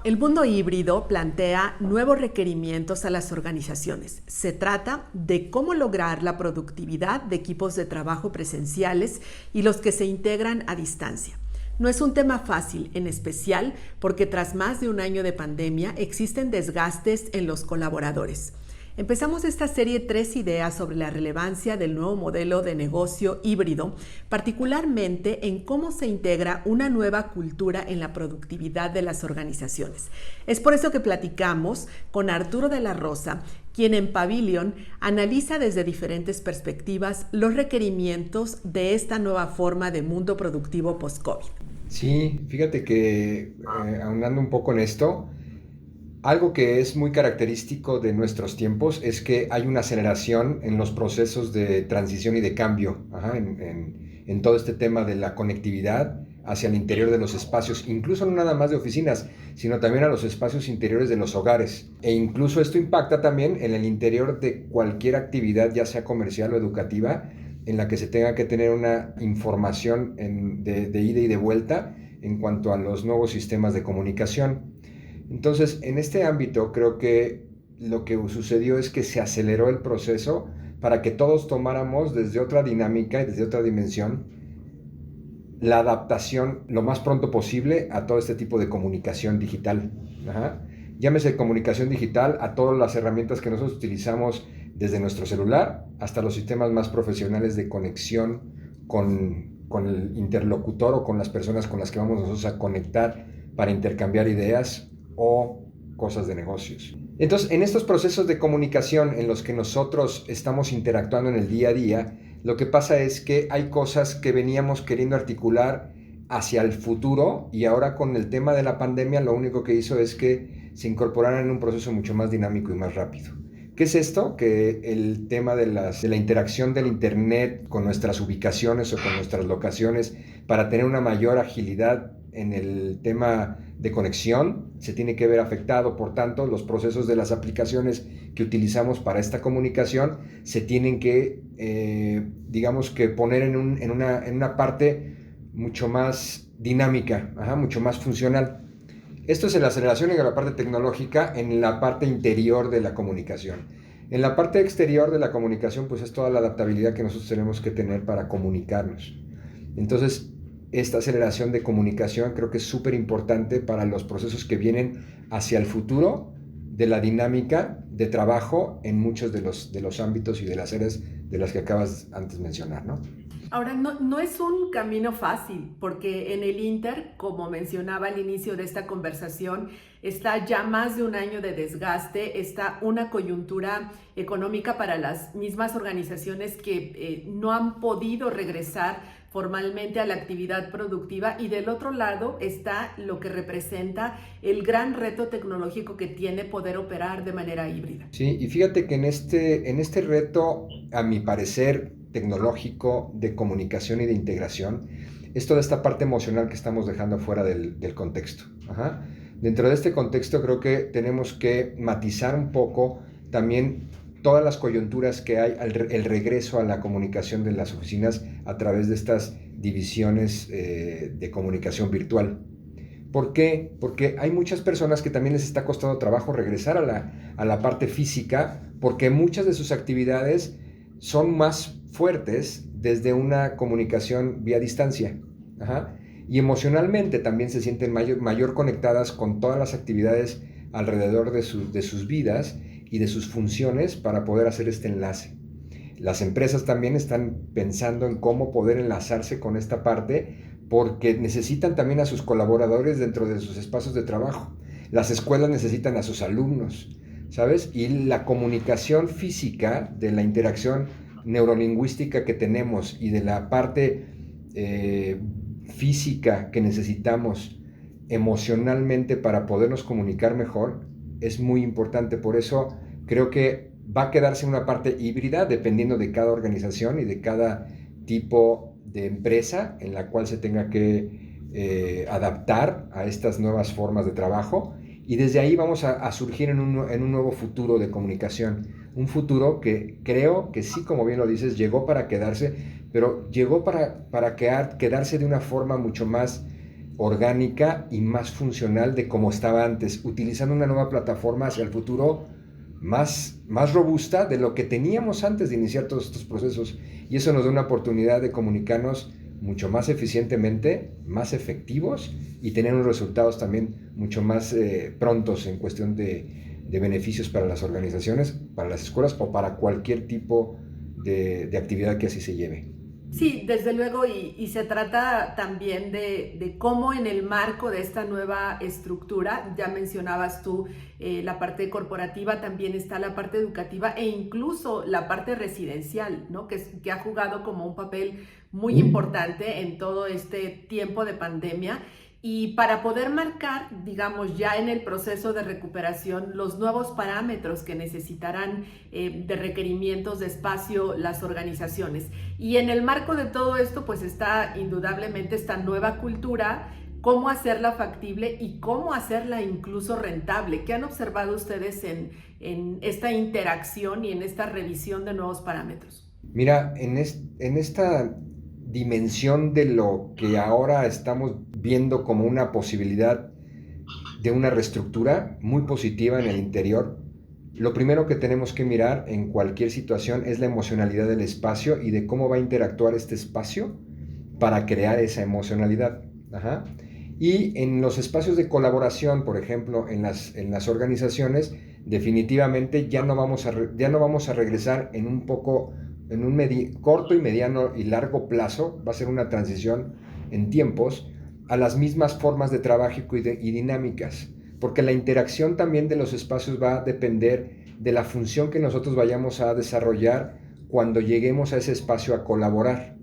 El mundo híbrido plantea nuevos requerimientos a las organizaciones. Se trata de cómo lograr la productividad de equipos de trabajo presenciales y los que se integran a distancia. No es un tema fácil, en especial porque tras más de un año de pandemia existen desgastes en los colaboradores. Empezamos esta serie 3 ideas sobre la relevancia del nuevo modelo de negocio híbrido, particularmente en cómo se integra una nueva cultura en la productividad de las organizaciones. Es por eso que platicamos con Arturo de la Rosa, quien en Pavilion analiza desde diferentes perspectivas los requerimientos de esta nueva forma de mundo productivo post-COVID. Sí, fíjate que ahondando un poco en esto, algo que es muy característico de nuestros tiempos es que hay una aceleración en los procesos de transición y de cambio, en todo este tema de la conectividad hacia el interior de los espacios, incluso no nada más de oficinas, sino también a los espacios interiores de los hogares. E incluso esto impacta también en el interior de cualquier actividad, ya sea comercial o educativa, en la que se tenga que tener una información de ida y de vuelta en cuanto a los nuevos sistemas de comunicación. Entonces, en este ámbito creo que lo que sucedió es que se aceleró el proceso para que todos tomáramos desde otra dinámica y desde otra dimensión la adaptación lo más pronto posible a todo este tipo de comunicación digital. Llámese comunicación digital a todas las herramientas que nosotros utilizamos desde nuestro celular hasta los sistemas más profesionales de conexión con el interlocutor o con las personas con las que vamos nosotros a conectar para intercambiar ideas o cosas de negocios. Entonces, en estos procesos de comunicación en los que nosotros estamos interactuando en el día a día, lo que pasa es que hay cosas que veníamos queriendo articular hacia el futuro y ahora con el tema de la pandemia lo único que hizo es que se incorporaran en un proceso mucho más dinámico y más rápido. ¿Qué es esto? Que el tema de la interacción del Internet con nuestras ubicaciones o con nuestras locaciones para tener una mayor agilidad en el tema de conexión se tiene que ver afectado. Por tanto, los procesos de las aplicaciones que utilizamos para esta comunicación se tienen que, digamos que poner en una parte mucho más dinámica, mucho más funcional. Esto es en la aceleración y en la parte tecnológica, en la parte interior de la comunicación. En la parte exterior de la comunicación, pues es toda la adaptabilidad que nosotros tenemos que tener para comunicarnos. Entonces, esta aceleración de comunicación creo que es súper importante para los procesos que vienen hacia el futuro de la dinámica de trabajo en muchos de los ámbitos y de las áreas de las que acabas antes de mencionar, ¿no? Ahora, no es un camino fácil, porque en el Inter, como mencionaba al inicio de esta conversación, está ya más de un año de desgaste, está una coyuntura económica para las mismas organizaciones que no han podido regresar formalmente a la actividad productiva, y del otro lado está lo que representa el gran reto tecnológico que tiene poder operar de manera híbrida. Sí, y fíjate que en este reto, a mi parecer, tecnológico, de comunicación y de integración, es toda esta parte emocional que estamos dejando fuera del contexto. Dentro de este contexto creo que tenemos que matizar un poco también todas las coyunturas que hay, el regreso a la comunicación de las oficinas a través de estas divisiones de comunicación virtual. ¿Por qué? Porque hay muchas personas que también les está costando trabajo regresar a la parte física, porque muchas de sus actividades son más fuertes desde una comunicación vía distancia. Y emocionalmente también se sienten mayor conectadas con todas las actividades alrededor de sus vidas y de sus funciones para poder hacer este enlace. Las empresas también están pensando en cómo poder enlazarse con esta parte porque necesitan también a sus colaboradores dentro de sus espacios de trabajo. Las escuelas necesitan a sus alumnos, ¿sabes? Y la comunicación física de la interacción neurolingüística que tenemos y de la parte física que necesitamos emocionalmente para podernos comunicar mejor es muy importante. Por eso creo que va a quedarse una parte híbrida dependiendo de cada organización y de cada tipo de empresa en la cual se tenga que adaptar a estas nuevas formas de trabajo, y desde ahí vamos a surgir en un nuevo futuro de comunicación, un futuro que creo que sí, como bien lo dices, llegó para quedarse, pero llegó para quedarse de una forma mucho más orgánica y más funcional de como estaba antes, utilizando una nueva plataforma hacia el futuro más robusta de lo que teníamos antes de iniciar todos estos procesos. Y eso nos da una oportunidad de comunicarnos mucho más eficientemente, más efectivos y tener unos resultados también mucho más prontos en cuestión de beneficios para las organizaciones, para las escuelas o para cualquier tipo de actividad que así se lleve. Sí, desde luego, y se trata también de cómo en el marco de esta nueva estructura, ya mencionabas tú la parte corporativa, también está la parte educativa e incluso la parte residencial, ¿no? Que ha jugado como un papel muy importante en todo este tiempo de pandemia. Y para poder marcar, digamos, ya en el proceso de recuperación, los nuevos parámetros que necesitarán de requerimientos de espacio las organizaciones. Y en el marco de todo esto, pues está indudablemente esta nueva cultura, cómo hacerla factible y cómo hacerla incluso rentable. ¿Qué han observado ustedes en esta interacción y en esta revisión de nuevos parámetros? Mira, en esta dimensión de lo que ahora estamos viendo como una posibilidad de una reestructura muy positiva en el interior, lo primero que tenemos que mirar en cualquier situación es la emocionalidad del espacio y de cómo va a interactuar este espacio para crear esa emocionalidad. Ajá. Y en los espacios de colaboración, por ejemplo, en las organizaciones, definitivamente ya no vamos a regresar en un corto y mediano y largo plazo, va a ser una transición en tiempos, a las mismas formas de trabajo y dinámicas, porque la interacción también de los espacios va a depender de la función que nosotros vayamos a desarrollar cuando lleguemos a ese espacio a colaborar.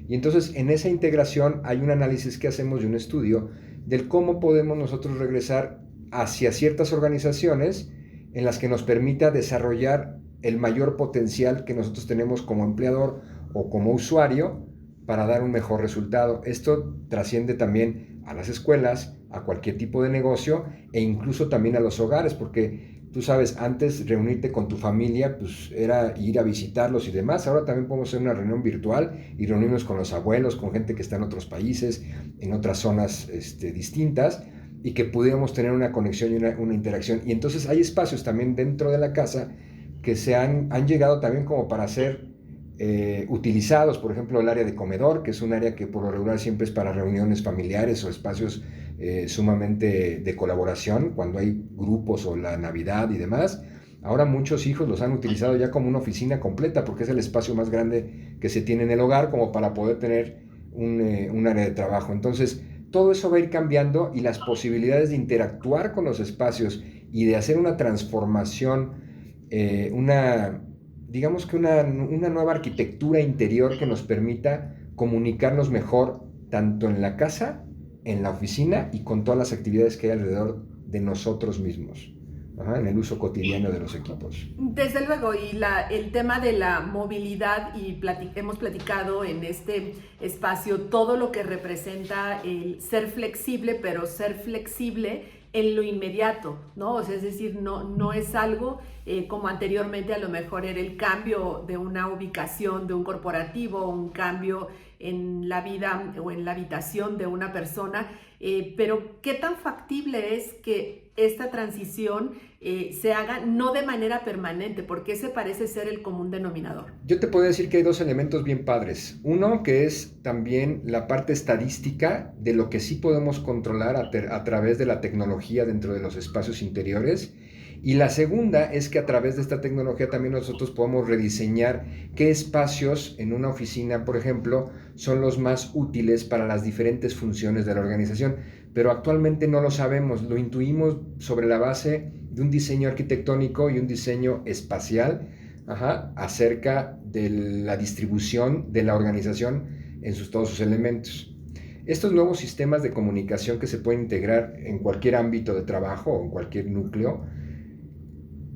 Y entonces en esa integración hay un análisis que hacemos de un estudio del cómo podemos nosotros regresar hacia ciertas organizaciones en las que nos permita desarrollar el mayor potencial que nosotros tenemos como empleador o como usuario para dar un mejor resultado. Esto trasciende también a las escuelas, a cualquier tipo de negocio e incluso también a los hogares, porque tú sabes, antes reunirte con tu familia pues era ir a visitarlos y demás. Ahora también podemos hacer una reunión virtual y reunirnos con los abuelos, con gente que está en otros países, en otras zonas distintas, y que pudiéramos tener una conexión y una interacción. Y entonces hay espacios también dentro de la casa que han llegado también como para ser utilizados, por ejemplo el área de comedor, que es un área que por lo regular siempre es para reuniones familiares o espacios sumamente de colaboración, cuando hay grupos o la Navidad y demás. Ahora muchos hijos los han utilizado ya como una oficina completa, porque es el espacio más grande que se tiene en el hogar como para poder tener un área de trabajo. Entonces, todo eso va a ir cambiando y las posibilidades de interactuar con los espacios y de hacer una transformación, digamos que una nueva arquitectura interior que nos permita comunicarnos mejor tanto en la casa, en la oficina y con todas las actividades que hay alrededor de nosotros mismos. Ajá, en el uso cotidiano de los equipos. Desde luego, y el tema de la movilidad, y hemos platicado en este espacio todo lo que representa el ser flexible, pero ser flexible en lo inmediato, ¿no? O sea, es decir, no es algo como anteriormente a lo mejor era el cambio de una ubicación de un corporativo, un cambio en la vida o en la habitación de una persona, pero ¿qué tan factible es que esta transición se haga no de manera permanente? Porque ese parece ser el común denominador. Yo te puedo decir que hay dos elementos bien padres. Uno que es también la parte estadística de lo que sí podemos controlar a través de la tecnología dentro de los espacios interiores. Y la segunda es que a través de esta tecnología también nosotros podemos rediseñar qué espacios en una oficina, por ejemplo, son los más útiles para las diferentes funciones de la organización. Pero actualmente no lo sabemos, lo intuimos sobre la base de un diseño arquitectónico y un diseño espacial, acerca de la distribución de la organización en todos sus elementos. Estos nuevos sistemas de comunicación que se pueden integrar en cualquier ámbito de trabajo o en cualquier núcleo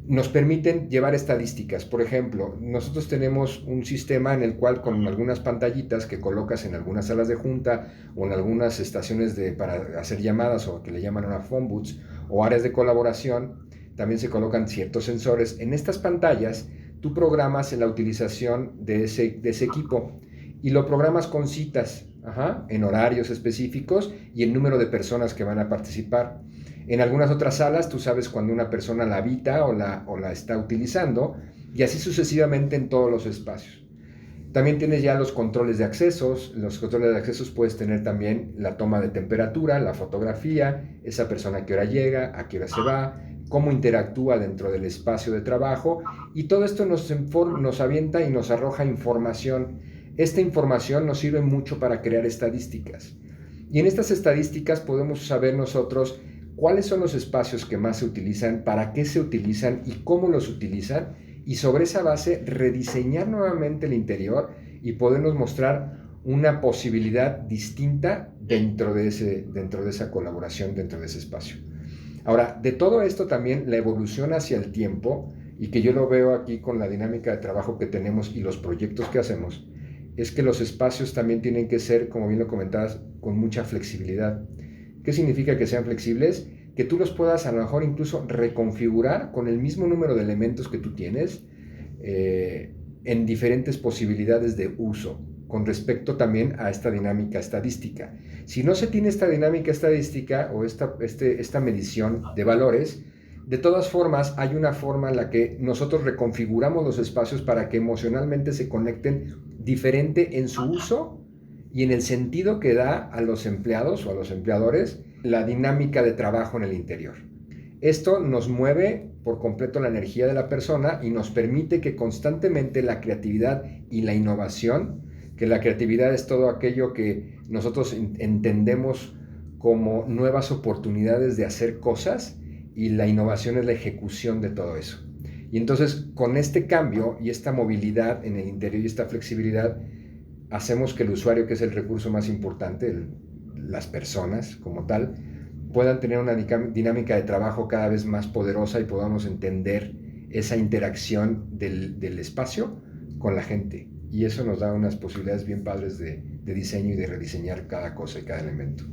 nos permiten llevar estadísticas. Por ejemplo, nosotros tenemos un sistema en el cual con algunas pantallitas que colocas en algunas salas de junta o en algunas estaciones para hacer llamadas o que le llaman una phone booths o áreas de colaboración, también se colocan ciertos sensores. En estas pantallas tú programas la utilización de ese equipo y lo programas con citas. en horarios específicos y el número de personas que van a participar. En algunas otras salas tú sabes cuando una persona la habita o la está utilizando, y así sucesivamente en todos los espacios. También tienes ya los controles de accesos. Los controles de accesos puedes tener también la toma de temperatura, la fotografía, esa persona a qué hora llega, a qué hora se va, cómo interactúa dentro del espacio de trabajo, y todo esto nos avienta y nos arroja información. Esta información nos sirve mucho para crear estadísticas. Y en estas estadísticas podemos saber nosotros cuáles son los espacios que más se utilizan, para qué se utilizan y cómo los utilizan, y sobre esa base rediseñar nuevamente el interior y podernos mostrar una posibilidad distinta dentro de esa colaboración, dentro de ese espacio. Ahora, de todo esto también la evolución hacia el tiempo, y que yo lo veo aquí con la dinámica de trabajo que tenemos y los proyectos que hacemos, es que los espacios también tienen que ser, como bien lo comentabas, con mucha flexibilidad. ¿Qué significa que sean flexibles? Que tú los puedas a lo mejor incluso reconfigurar con el mismo número de elementos que tú tienes, en diferentes posibilidades de uso, con respecto también a esta dinámica estadística. Si no se tiene esta dinámica estadística o esta medición de valores, de todas formas hay una forma en la que nosotros reconfiguramos los espacios para que emocionalmente se conecten diferente en su uso y en el sentido que da a los empleados o a los empleadores la dinámica de trabajo en el interior. Esto nos mueve por completo la energía de la persona y nos permite que constantemente la creatividad y la innovación, que la creatividad es todo aquello que nosotros entendemos como nuevas oportunidades de hacer cosas, y la innovación es la ejecución de todo eso. Y entonces, con este cambio y esta movilidad en el interior y esta flexibilidad, hacemos que el usuario, que es el recurso más importante, las personas como tal, puedan tener una dinámica de trabajo cada vez más poderosa y podamos entender esa interacción del espacio con la gente. Y eso nos da unas posibilidades bien padres de diseño y de rediseñar cada cosa y cada elemento.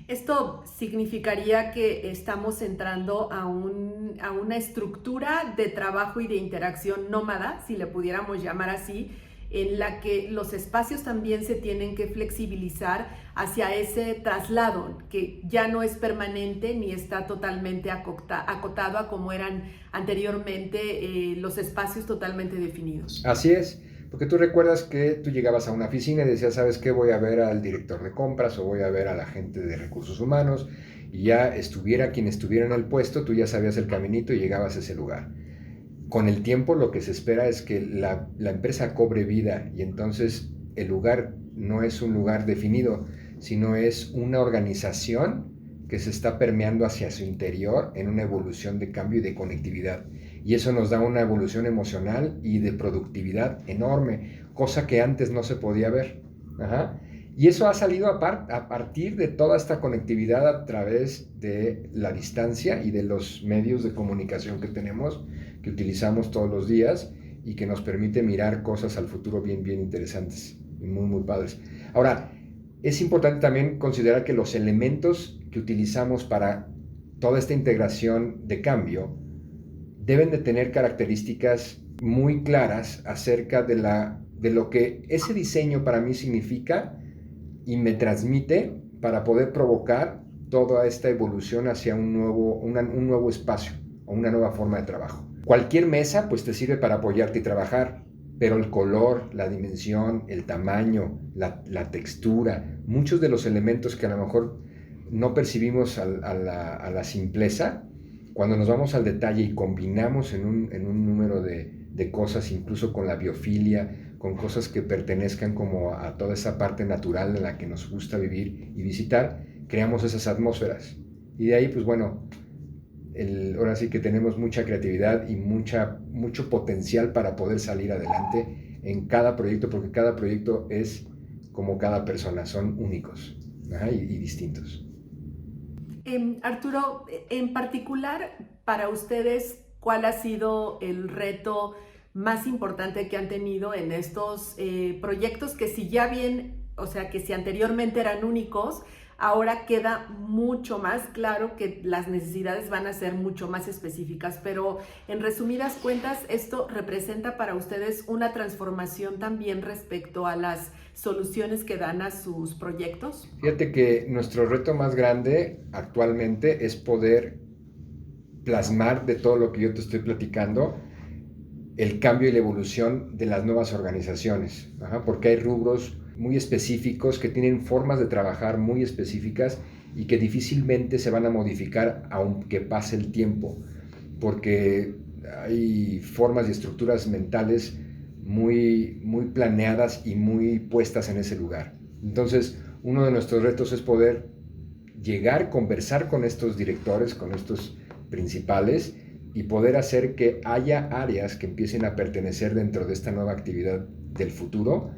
Esto significaría que estamos entrando a una estructura de trabajo y de interacción nómada, si le pudiéramos llamar así, en la que los espacios también se tienen que flexibilizar hacia ese traslado, que ya no es permanente ni está totalmente acotado a como eran anteriormente los espacios totalmente definidos. Así es. Porque tú recuerdas que tú llegabas a una oficina y decías, ¿sabes qué? Voy a ver al director de compras o voy a ver a la gente de recursos humanos, y ya estuviera quien estuviera en el puesto, tú ya sabías el caminito y llegabas a ese lugar. Con el tiempo lo que se espera es que la empresa cobre vida, y entonces el lugar no es un lugar definido, sino es una organización que se está permeando hacia su interior en una evolución de cambio y de conectividad. Y eso nos da una evolución emocional y de productividad enorme, cosa que antes no se podía ver. Y eso ha salido a partir de toda esta conectividad a través de la distancia y de los medios de comunicación que tenemos, que utilizamos todos los días y que nos permite mirar cosas al futuro bien, bien interesantes y muy, muy padres. Ahora, es importante también considerar que los elementos que utilizamos para toda esta integración de cambio deben de tener características muy claras acerca de lo que ese diseño para mí significa y me transmite, para poder provocar toda esta evolución hacia un nuevo espacio o una nueva forma de trabajo. Cualquier mesa pues te sirve para apoyarte y trabajar, pero el color, la dimensión, el tamaño, la textura, muchos de los elementos que a lo mejor no percibimos a la simpleza, cuando nos vamos al detalle y combinamos en un número de cosas, incluso con la biofilia, con cosas que pertenezcan como a toda esa parte natural en la que nos gusta vivir y visitar, creamos esas atmósferas. Y de ahí, pues bueno, ahora sí que tenemos mucha creatividad y mucho potencial para poder salir adelante en cada proyecto, porque cada proyecto es como cada persona, son únicos y distintos. Arturo, en particular, para ustedes, ¿cuál ha sido el reto más importante que han tenido en estos proyectos que que si anteriormente eran únicos, ahora queda mucho más claro que las necesidades van a ser mucho más específicas? Pero en resumidas cuentas, esto representa para ustedes una transformación también respecto a las soluciones que dan a sus proyectos? Fíjate que nuestro reto más grande actualmente es poder plasmar de todo lo que yo te estoy platicando el cambio y la evolución de las nuevas organizaciones, porque hay rubros muy específicos que tienen formas de trabajar muy específicas y que difícilmente se van a modificar aunque pase el tiempo, porque hay formas y estructuras mentales muy planeadas y muy puestas en ese lugar. Entonces, uno de nuestros retos es poder llegar, conversar con estos directores, con estos principales, y poder hacer que haya áreas que empiecen a pertenecer dentro de esta nueva actividad del futuro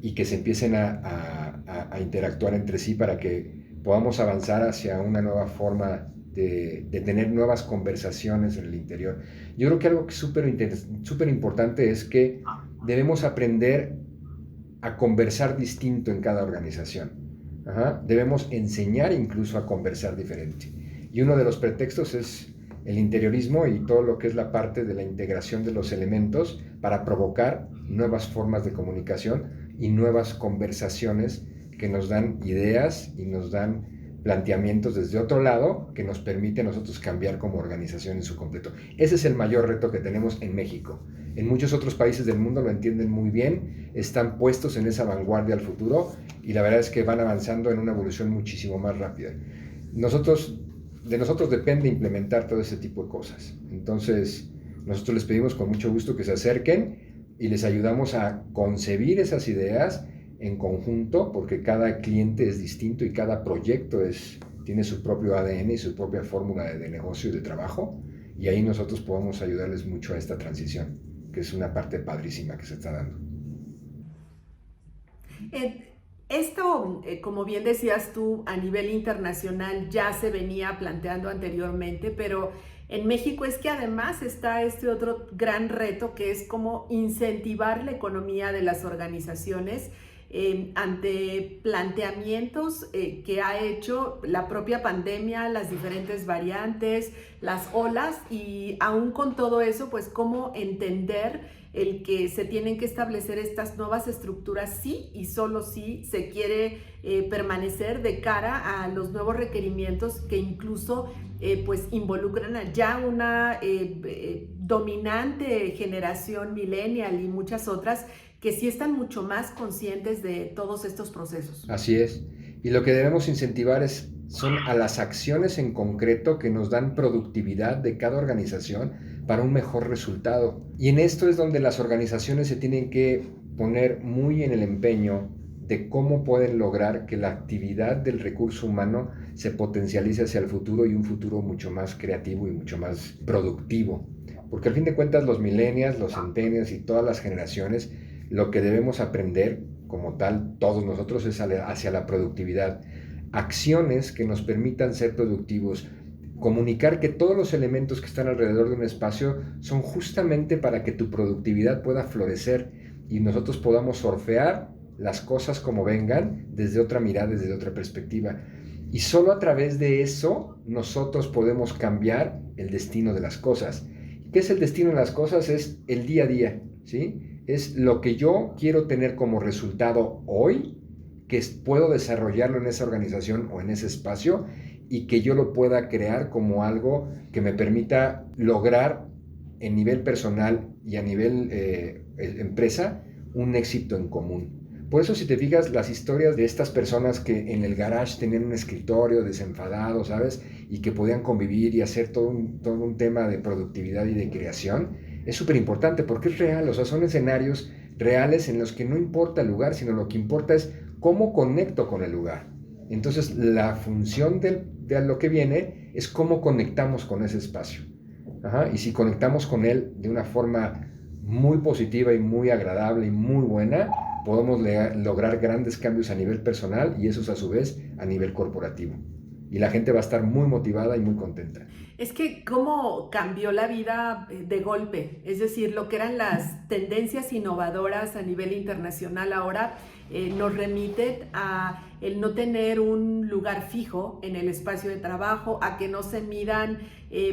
y que se empiecen a interactuar entre sí para que podamos avanzar hacia una nueva forma de tener nuevas conversaciones en el interior. Yo creo que algo que es súper importante es que debemos aprender a conversar distinto en cada organización. Debemos enseñar incluso a conversar diferente. Y uno de los pretextos es el interiorismo y todo lo que es la parte de la integración de los elementos para provocar nuevas formas de comunicación y nuevas conversaciones que nos dan ideas y nos dan planteamientos desde otro lado que nos permite a nosotros cambiar como organización en su completo. Ese es el mayor reto que tenemos en México. En muchos otros países del mundo lo entienden muy bien, están puestos en esa vanguardia al futuro y la verdad es que van avanzando en una evolución muchísimo más rápida. De nosotros depende implementar todo ese tipo de cosas. Entonces, nosotros les pedimos con mucho gusto que se acerquen y les ayudamos a concebir esas ideas en conjunto, porque cada cliente es distinto y cada proyecto tiene su propio ADN y su propia fórmula de negocio y de trabajo, y ahí nosotros podemos ayudarles mucho a esta transición, que es una parte padrísima que se está dando. Esto, como bien decías tú, a nivel internacional ya se venía planteando anteriormente, pero en México es que además está este otro gran reto que es cómo incentivar la economía de las organizaciones ante planteamientos que ha hecho la propia pandemia, las diferentes variantes, las olas, y aún con todo eso, pues cómo entender el que se tienen que establecer estas nuevas estructuras sí y solo si se quiere permanecer de cara a los nuevos requerimientos que incluso pues involucran a ya una dominante generación millennial y muchas otras que sí están mucho más conscientes de todos estos procesos. Así es. Y lo que debemos incentivar son a las acciones en concreto que nos dan productividad de cada organización para un mejor resultado. Y en esto es donde las organizaciones se tienen que poner muy en el empeño de cómo pueden lograr que la actividad del recurso humano se potencialice hacia el futuro y un futuro mucho más creativo y mucho más productivo. Porque al fin de cuentas los millennials, los centennials y todas las generaciones, lo que debemos aprender como tal, todos nosotros, es hacia la productividad. Acciones que nos permitan ser productivos. Comunicar que todos los elementos que están alrededor de un espacio son justamente para que tu productividad pueda florecer y nosotros podamos surfear las cosas como vengan desde otra mirada, desde otra perspectiva. Y solo a través de eso nosotros podemos cambiar el destino de las cosas. ¿Qué es el destino de las cosas? Es el día a día, ¿sí? Es lo que yo quiero tener como resultado hoy, que puedo desarrollarlo en esa organización o en ese espacio y que yo lo pueda crear como algo que me permita lograr en nivel personal y a nivel empresa un éxito en común. Por eso, si te fijas, las historias de estas personas que en el garage tenían un escritorio desenfadado, ¿sabes? Y que podían convivir y hacer todo un tema de productividad y de creación, es súper importante porque es real, o sea, son escenarios reales en los que no importa el lugar, sino lo que importa es cómo conecto con el lugar. Entonces, la función de lo que viene es cómo conectamos con ese espacio. Y si conectamos con él de una forma muy positiva y muy agradable y muy buena, podemos lograr grandes cambios a nivel personal y esos a su vez a nivel corporativo. Y la gente va a estar muy motivada y muy contenta. Es que cómo cambió la vida de golpe, es decir, lo que eran las tendencias innovadoras a nivel internacional ahora nos remite a el no tener un lugar fijo en el espacio de trabajo, a que no se midan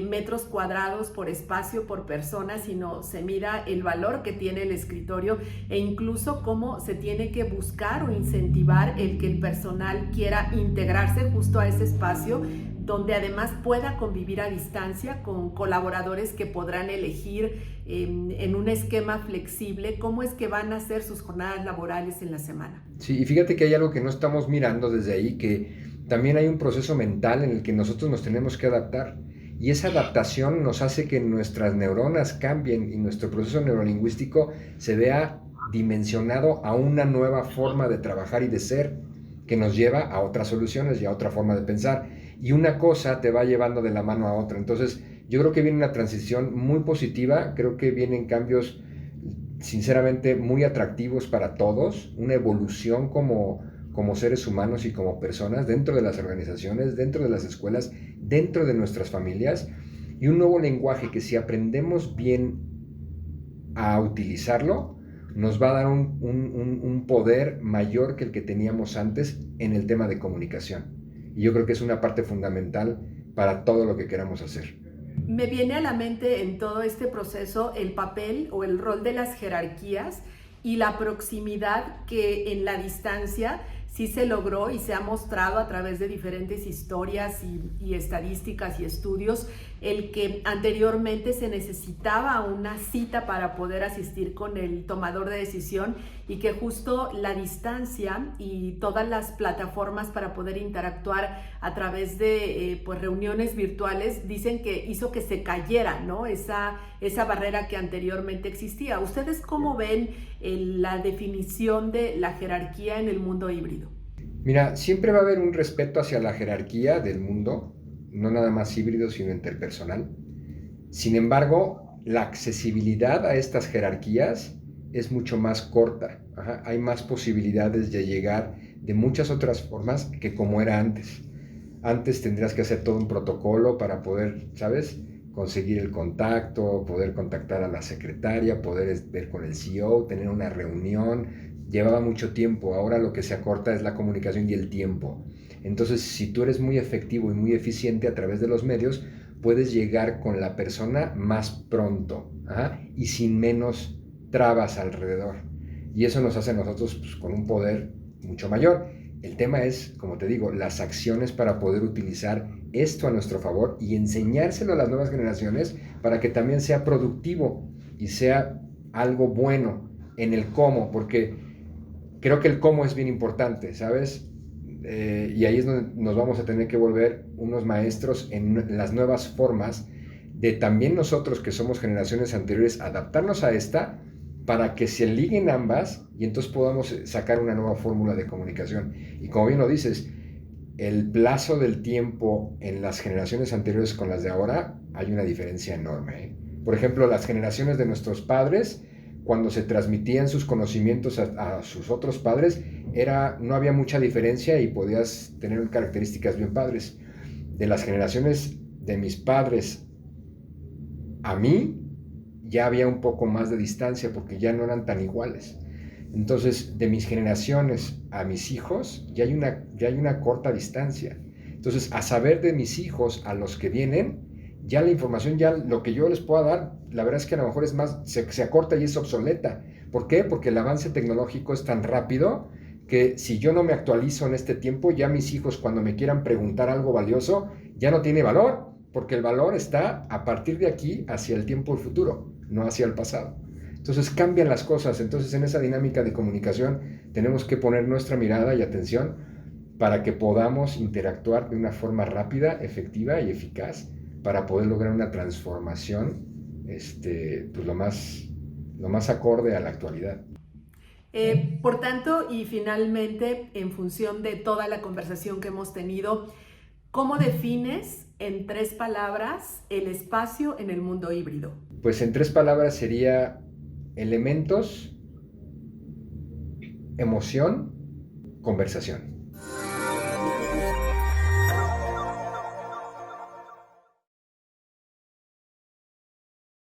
metros cuadrados por espacio, por persona, sino se mira el valor que tiene el escritorio e incluso cómo se tiene que buscar o incentivar el que el personal quiera integrarse justo a ese espacio, donde además pueda convivir a distancia con colaboradores que podrán elegir en un esquema flexible cómo es que van a hacer sus jornadas laborales en la semana. Sí, y fíjate que hay algo que no estamos mirando desde ahí, que también hay un proceso mental en el que nosotros nos tenemos que adaptar. Y esa adaptación nos hace que nuestras neuronas cambien y nuestro proceso neurolingüístico se vea dimensionado a una nueva forma de trabajar y de ser, que nos lleva a otras soluciones y a otra forma de pensar. Y una cosa te va llevando de la mano a otra. Entonces, yo creo que viene una transición muy positiva, creo que vienen cambios sinceramente muy atractivos para todos, una evolución como seres humanos y como personas dentro de las organizaciones, dentro de las escuelas, dentro de nuestras familias, y un nuevo lenguaje que si aprendemos bien a utilizarlo, nos va a dar un poder mayor que el que teníamos antes en el tema de comunicación. Y yo creo que es una parte fundamental para todo lo que queramos hacer. Me viene a la mente en todo este proceso el papel o el rol de las jerarquías y la proximidad que en la distancia sí se logró y se ha mostrado a través de diferentes historias y estadísticas y estudios, el que anteriormente se necesitaba una cita para poder asistir con el tomador de decisión y que justo la distancia y todas las plataformas para poder interactuar a través de pues reuniones virtuales dicen que hizo que se cayera, ¿no? esa barrera que anteriormente existía. ¿Ustedes cómo ven la definición de la jerarquía en el mundo híbrido? Mira, siempre va a haber un respeto hacia la jerarquía del mundo, no nada más híbrido, sino interpersonal. Sin embargo, la accesibilidad a estas jerarquías es mucho más corta. Hay más posibilidades de llegar de muchas otras formas que como era antes. Antes tendrías que hacer todo un protocolo para poder, ¿sabes?, conseguir el contacto, poder contactar a la secretaria, poder ver con el CEO, tener una reunión. Llevaba mucho tiempo. Ahora lo que se acorta es la comunicación y el tiempo. Entonces, si tú eres muy efectivo y muy eficiente a través de los medios, puedes llegar con la persona más pronto y sin menos trabas alrededor. Y eso nos hace a nosotros pues, con un poder mucho mayor. El tema es, como te digo, las acciones para poder utilizar esto a nuestro favor y enseñárselo a las nuevas generaciones para que también sea productivo y sea algo bueno en el cómo, porque creo que el cómo es bien importante, ¿sabes? Y ahí es donde nos vamos a tener que volver unos maestros en las nuevas formas de también nosotros que somos generaciones anteriores adaptarnos a esta para que se liguen ambas y entonces podamos sacar una nueva fórmula de comunicación. Y como bien lo dices, el plazo del tiempo en las generaciones anteriores con las de ahora hay una diferencia enorme. Por ejemplo, las generaciones de nuestros padres, cuando se transmitían sus conocimientos a sus otros padres, no había mucha diferencia y podías tener características bien padres. De las generaciones de mis padres a mí, ya había un poco más de distancia porque ya no eran tan iguales. Entonces, de mis generaciones a mis hijos, ya hay una corta distancia. Entonces, a saber de mis hijos a los que vienen, ya la información, ya lo que yo les pueda dar, la verdad es que a lo mejor es más, se acorta y es obsoleta. ¿Por qué? Porque el avance tecnológico es tan rápido que si yo no me actualizo en este tiempo, ya mis hijos cuando me quieran preguntar algo valioso, ya no tiene valor, porque el valor está a partir de aquí hacia el tiempo del futuro, no hacia el pasado. Entonces cambian las cosas. Entonces en esa dinámica de comunicación tenemos que poner nuestra mirada y atención para que podamos interactuar de una forma rápida, efectiva y eficaz para poder lograr una transformación pues lo más acorde a la actualidad. Por tanto, y finalmente, en función de toda la conversación que hemos tenido, ¿cómo defines en 3 palabras el espacio en el mundo híbrido? Pues en 3 palabras sería elementos, emoción, conversación.